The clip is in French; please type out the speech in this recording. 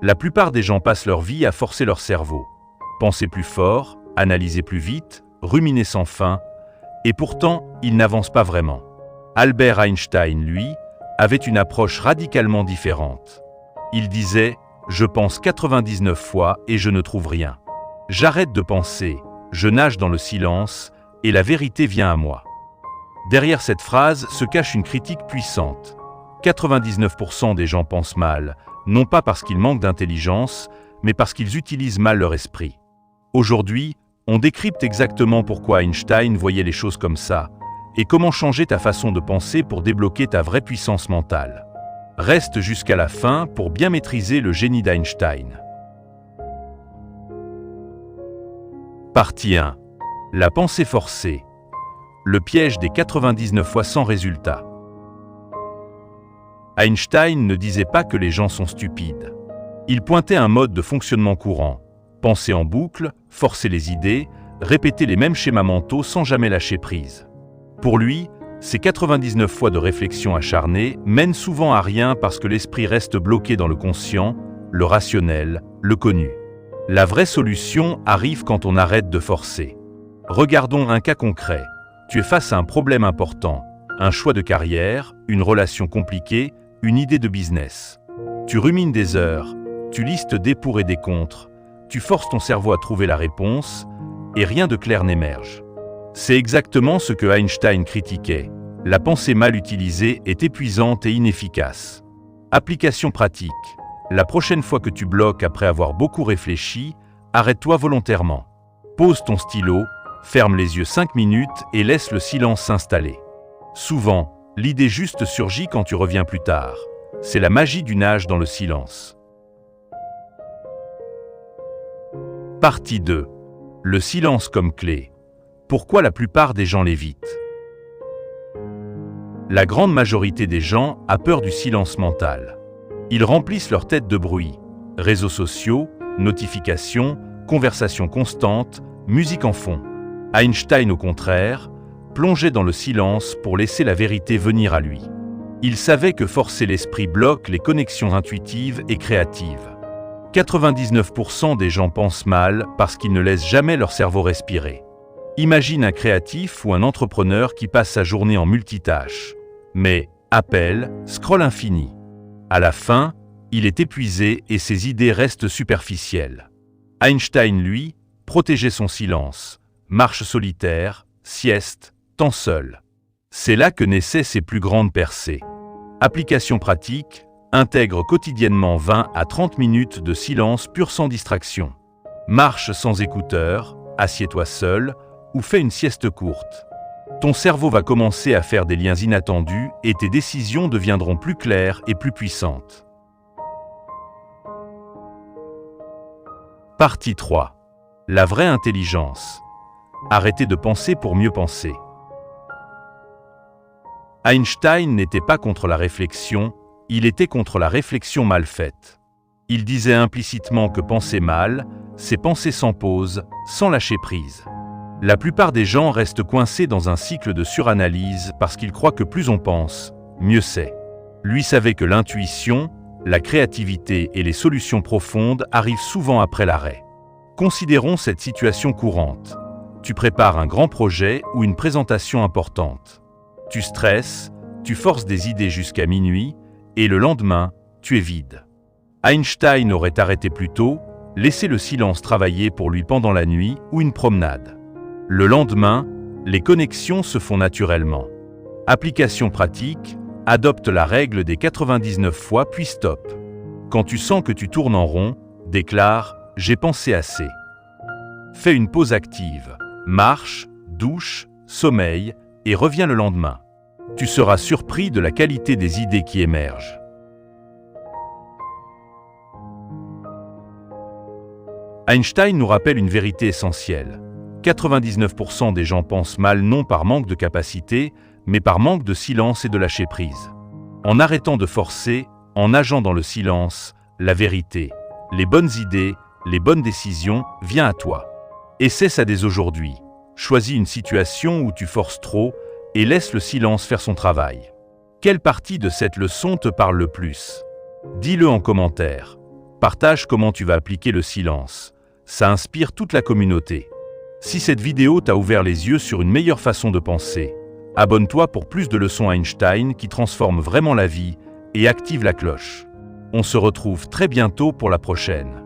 La plupart des gens passent leur vie à forcer leur cerveau. Penser plus fort, analyser plus vite, ruminer sans fin, et pourtant, ils n'avancent pas vraiment. Albert Einstein, lui, avait une approche radicalement différente. Il disait « Je pense 99 fois et je ne trouve rien. J'arrête de penser, je nage dans le silence et la vérité vient à moi. » Derrière cette phrase se cache une critique puissante. 99% des gens pensent mal, non pas parce qu'ils manquent d'intelligence, mais parce qu'ils utilisent mal leur esprit. Aujourd'hui, on décrypte exactement pourquoi Einstein voyait les choses comme ça, et comment changer ta façon de penser pour débloquer ta vraie puissance mentale. Reste jusqu'à la fin pour bien maîtriser le génie d'Einstein. Partie 1. La pensée forcée. Le piège des 99 fois sans résultat. Einstein ne disait pas que les gens sont stupides. Il pointait un mode de fonctionnement courant. Penser en boucle, forcer les idées, répéter les mêmes schémas mentaux sans jamais lâcher prise. Pour lui, ces 99 fois de réflexion acharnée mènent souvent à rien parce que l'esprit reste bloqué dans le conscient, le rationnel, le connu. La vraie solution arrive quand on arrête de forcer. Regardons un cas concret. Tu es face à un problème important, un choix de carrière, une relation compliquée, une idée de business. Tu rumines des heures, tu listes des pour et des contre, tu forces ton cerveau à trouver la réponse, et rien de clair n'émerge. C'est exactement ce que Einstein critiquait. La pensée mal utilisée est épuisante et inefficace. Application pratique. La prochaine fois que tu bloques après avoir beaucoup réfléchi, arrête-toi volontairement. Pose ton stylo, ferme les yeux 5 minutes et laisse le silence s'installer. Souvent, l'idée juste surgit quand tu reviens plus tard. C'est la magie du nage dans le silence. Partie 2. Le silence comme clé. Pourquoi la plupart des gens l'évitent? La grande majorité des gens a peur du silence mental. Ils remplissent leur tête de bruit. Réseaux sociaux, notifications, conversations constantes, musique en fond. Einstein, au contraire, plongeait dans le silence pour laisser la vérité venir à lui. Il savait que forcer l'esprit bloque les connexions intuitives et créatives. 99% des gens pensent mal parce qu'ils ne laissent jamais leur cerveau respirer. Imagine un créatif ou un entrepreneur qui passe sa journée en multitâche. Mais, appel, scroll infini. À la fin, il est épuisé et ses idées restent superficielles. Einstein, lui, protégeait son silence. Marche solitaire, sieste, temps seul. C'est là que naissaient ses plus grandes percées. Application pratique, intègre quotidiennement 20 à 30 minutes de silence pur sans distraction. Marche sans écouteurs, assieds-toi seul ou fais une sieste courte. Ton cerveau va commencer à faire des liens inattendus et tes décisions deviendront plus claires et plus puissantes. Partie 3. La vraie intelligence. Arrêtez de penser pour mieux penser. Einstein n'était pas contre la réflexion, il était contre la réflexion mal faite. Il disait implicitement que penser mal, c'est penser sans pause, sans lâcher prise. La plupart des gens restent coincés dans un cycle de suranalyse parce qu'ils croient que plus on pense, mieux c'est. Lui savait que l'intuition, la créativité et les solutions profondes arrivent souvent après l'arrêt. Considérons cette situation courante. Tu prépares un grand projet ou une présentation importante. Tu stresses, tu forces des idées jusqu'à minuit, et le lendemain, tu es vide. Einstein aurait arrêté plus tôt, laissé le silence travailler pour lui pendant la nuit ou une promenade. Le lendemain, les connexions se font naturellement. Application pratique, adopte la règle des 99 fois puis stop. Quand tu sens que tu tournes en rond, déclare « J'ai pensé assez ». Fais une pause active, marche, douche, sommeil et reviens le lendemain. Tu seras surpris de la qualité des idées qui émergent. Einstein nous rappelle une vérité essentielle. 99% des gens pensent mal non par manque de capacité, mais par manque de silence et de lâcher prise. En arrêtant de forcer, en nageant dans le silence, la vérité, les bonnes idées, les bonnes décisions viennent à toi. Essaie ça dès aujourd'hui. Choisis une situation où tu forces trop et laisse le silence faire son travail. Quelle partie de cette leçon te parle le plus? Dis-le en commentaire. Partage comment tu vas appliquer le silence. Ça inspire toute la communauté. Si cette vidéo t'a ouvert les yeux sur une meilleure façon de penser, abonne-toi pour plus de leçons Einstein qui transforment vraiment la vie et active la cloche. On se retrouve très bientôt pour la prochaine.